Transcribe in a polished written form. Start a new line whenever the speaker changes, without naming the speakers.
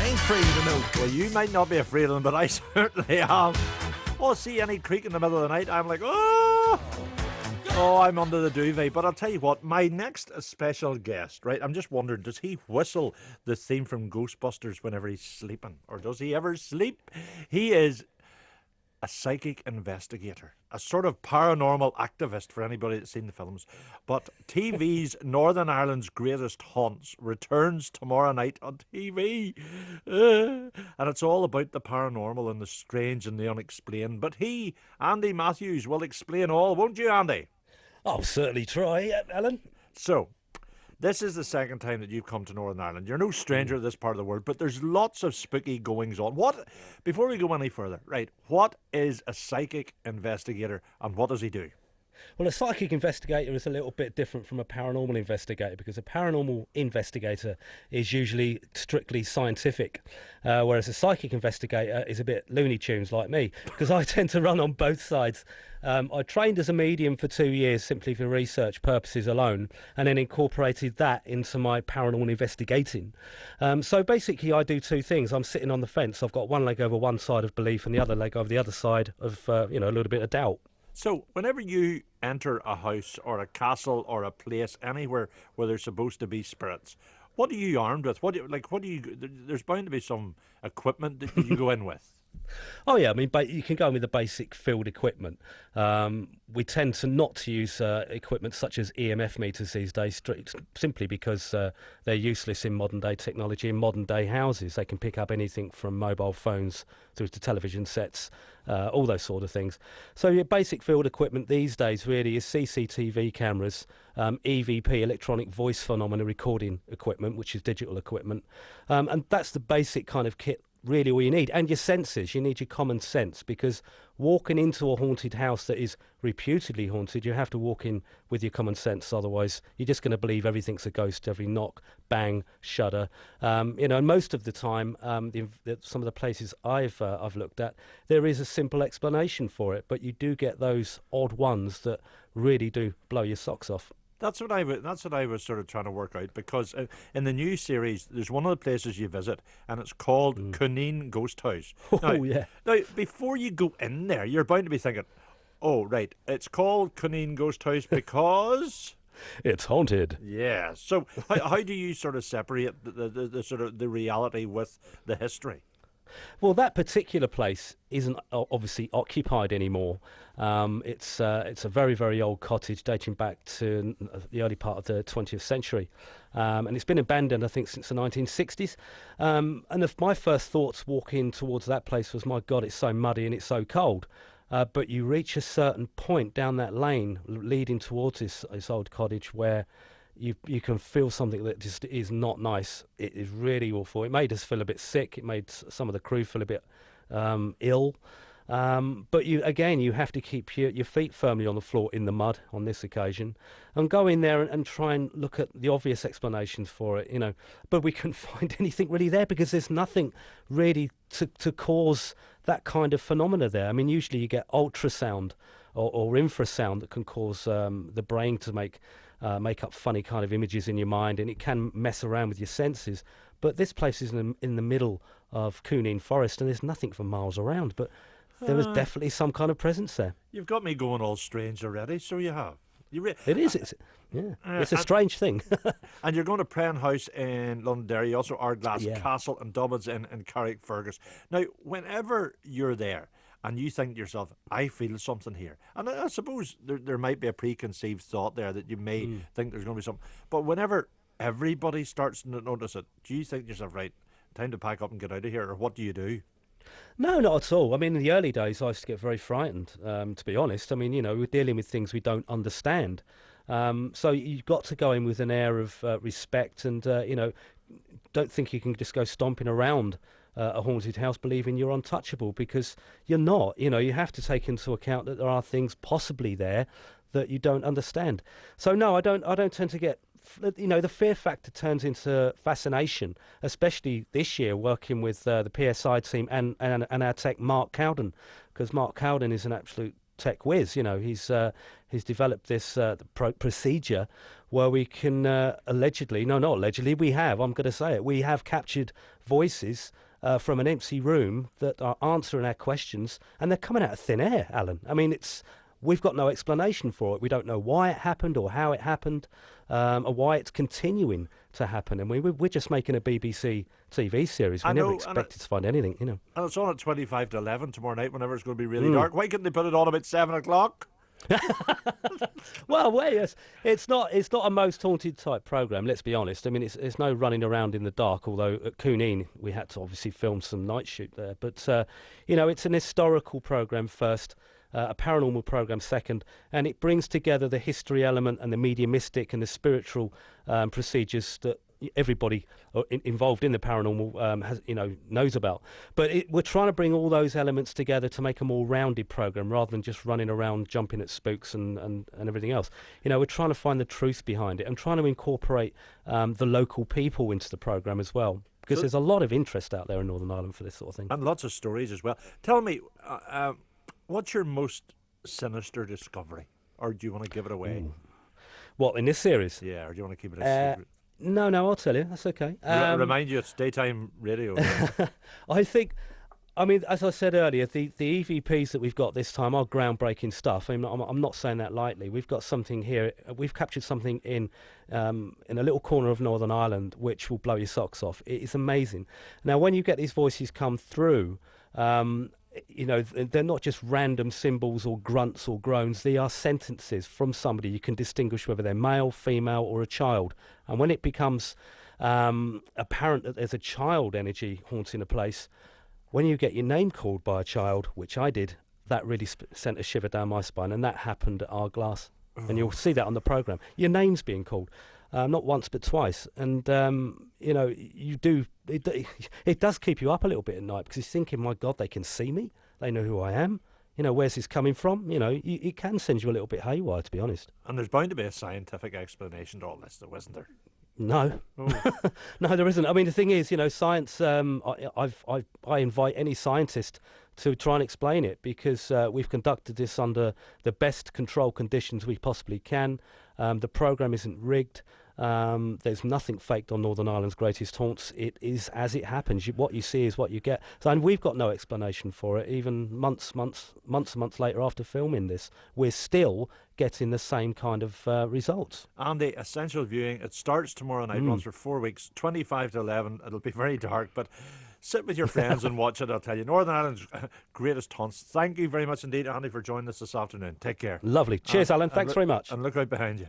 I'm free to know.
Well, you might not be afraid of them, but I certainly am. Oh, see any creak in the middle of the night, I'm like, oh! Oh, I'm under the duvet. But I'll tell you what, my next special guest, right, I'm just wondering, does he whistle the theme from Ghostbusters whenever he's sleeping? Or does he ever sleep? He is a psychic investigator, a sort of paranormal activist for anybody that's seen the films. But TV's Northern Ireland's Greatest Haunts returns tomorrow night on TV. And it's all about the paranormal and the strange and the unexplained. But he, Andy Matthews, will explain all, won't you, Andy?
I'll certainly try, Alan.
So, this is the second time that you've come to Northern Ireland. You're no stranger to this part of the world, but there's lots of spooky goings on. Before we go any further, right, what is a psychic investigator and what does he do?
Well, a psychic investigator is a little bit different from a paranormal investigator because a paranormal investigator is usually strictly scientific, whereas a psychic investigator is a bit Looney Tunes like me because I tend to run on both sides. I trained as a medium for 2 years simply for research purposes alone and then incorporated that into my paranormal investigating. So basically I do two things. I'm sitting on the fence. I've got one leg over one side of belief and the other leg over the other side of, a little bit of doubt.
So, whenever you enter a house or a castle or a place, anywhere where there's supposed to be spirits, what are you armed with? There's bound to be some equipment that you go in with.
Oh yeah, I mean, you can go in with the basic field equipment. We tend to not to use equipment such as EMF meters these days, simply because they're useless in modern day technology. In modern day houses, they can pick up anything from mobile phones through to television sets, all those sort of things. So your basic field equipment these days really is CCTV cameras, EVP, electronic voice phenomena recording equipment, which is digital equipment, and that's the basic kind of kit. Really all you need. And your senses, you need your common sense, because walking into a haunted house that is reputedly haunted, you have to walk in with your common sense, otherwise you're just going to believe everything's a ghost, every knock, bang, shudder. And most of the time, some of the places I've looked at, there is a simple explanation for it, but you do get those odd ones that really do blow your socks off.
That's what I was sort of trying to work out, because in the new series, there's one of the places you visit, and it's called Cuneen Ghost House.
Yeah.
Now, before you go in there, you're bound to be thinking, oh, right, it's called Cuneen Ghost House because...
It's haunted.
Yeah. So how do you sort of separate the sort of the reality with the history?
Well, that particular place isn't obviously occupied anymore. It's a very, very old cottage dating back to the early part of the 20th century. And it's been abandoned, I think, since the 1960s. And my first thoughts walking towards that place was, my God, it's so muddy and it's so cold. But you reach a certain point down that lane leading towards this old cottage where you can feel something that just is not nice. It is really awful. It made us feel a bit sick. It made some of the crew feel a bit ill. But you have to keep your feet firmly on the floor in the mud on this occasion, and go in there and try and look at the obvious explanations for it, But we couldn't find anything really there, because there's nothing really to cause that kind of phenomena there. I mean, usually you get ultrasound or infrasound that can cause the brain to make up funny kind of images in your mind, and it can mess around with your senses. But this place is in the middle of Cuneen Forest, and there's nothing for miles around. But there was definitely some kind of presence there.
You've got me going all strange already, so you have.
It is. It's a strange thing.
And you're going to Prehn House in Londonderry, also Ardglass Castle and Dobbins in Carrickfergus. Now, whenever you're there and you think to yourself, I feel something here, and I suppose there might be a preconceived thought there that you may think there's going to be something, but whenever everybody starts to notice it, do you think to yourself, right, time to pack up and get out of here, or what do you do?
No, not at all. I mean, in the early days, I used to get very frightened, to be honest. I mean, we're dealing with things we don't understand. So you've got to go in with an air of respect and, don't think you can just go stomping around a haunted house believing you're untouchable, because you're not. You have to take into account that there are things possibly there that you don't understand. So, no, I don't tend to get... the fear factor turns into fascination, especially this year working with the PSI team and our tech Mark Cowden, because Mark Cowden is an absolute tech whiz. He's developed this procedure where we can allegedly, no, not allegedly, we have. I'm going to say it. We have captured voices from an empty room that are answering our questions, and they're coming out of thin air, Alan. I mean, we've got no explanation for it. We don't know why it happened or how it happened, or why it's continuing to happen. And we're just making a BBC TV series. We never expected to find anything,
And it's on at 25 to 11 tomorrow night, whenever it's going to be really dark. Why couldn't they put it on about 7 o'clock?
Well, wait, it's not a most haunted type program. Let's be honest. I mean, it's no running around in the dark. Although at Coonean we had to obviously film some night shoot there. But it's an historical program first, a paranormal program second, and it brings together the history element and the mediumistic and the spiritual procedures that everybody involved in the paranormal has knows about. But we're trying to bring all those elements together to make a more rounded program, rather than just running around jumping at spooks and everything else. We're trying to find the truth behind it and trying to incorporate the local people into the program as well, because there's a lot of interest out there in Northern Ireland for this sort of thing,
and lots of stories as well. Tell me, what's your most sinister discovery, or do you want to give it away?
What, in this series?
Yeah, or do you want to keep it a secret?
No, I'll tell you. That's okay.
Remind you, it's daytime radio.
I think, as I said earlier, the EVPs that we've got this time are groundbreaking stuff. I'm not saying that lightly. We've got something here. We've captured something in a little corner of Northern Ireland which will blow your socks off. It is amazing. Now, when you get these voices come through, they're not just random symbols or grunts or groans. They are sentences from somebody. You can distinguish whether they're male, female, or a child. And when it becomes apparent that there's a child energy haunting a place, when you get your name called by a child, which I did, that really sent a shiver down my spine. And that happened at Ardglass. And you'll see that on the programme. Your name's being called. Not once but twice, and you do. It does keep you up a little bit at night, because you're thinking, my God, they can see me. They know who I am. Where's this coming from? It can send you a little bit haywire, to be honest.
And there's bound to be a scientific explanation to all this, though, isn't there?
No, no, there isn't. I mean, the thing is, science. I invite any scientist to try and explain it, because we've conducted this under the best control conditions we possibly can. The program isn't rigged. There's nothing faked on Northern Ireland's Greatest Haunts. It is as it happens. What you see is what you get. So, and we've got no explanation for it. Even months and months later after filming this, we're still getting the same kind of results.
Andy, essential viewing. It starts tomorrow night, runs for 4 weeks, 25 to 11. It'll be very dark, but sit with your friends and watch it, I'll tell you. Northern Ireland's Greatest Haunts. Thank you very much indeed, Andy, for joining us this afternoon. Take care.
Lovely. Cheers, Alan. Thanks very much.
And look out behind you.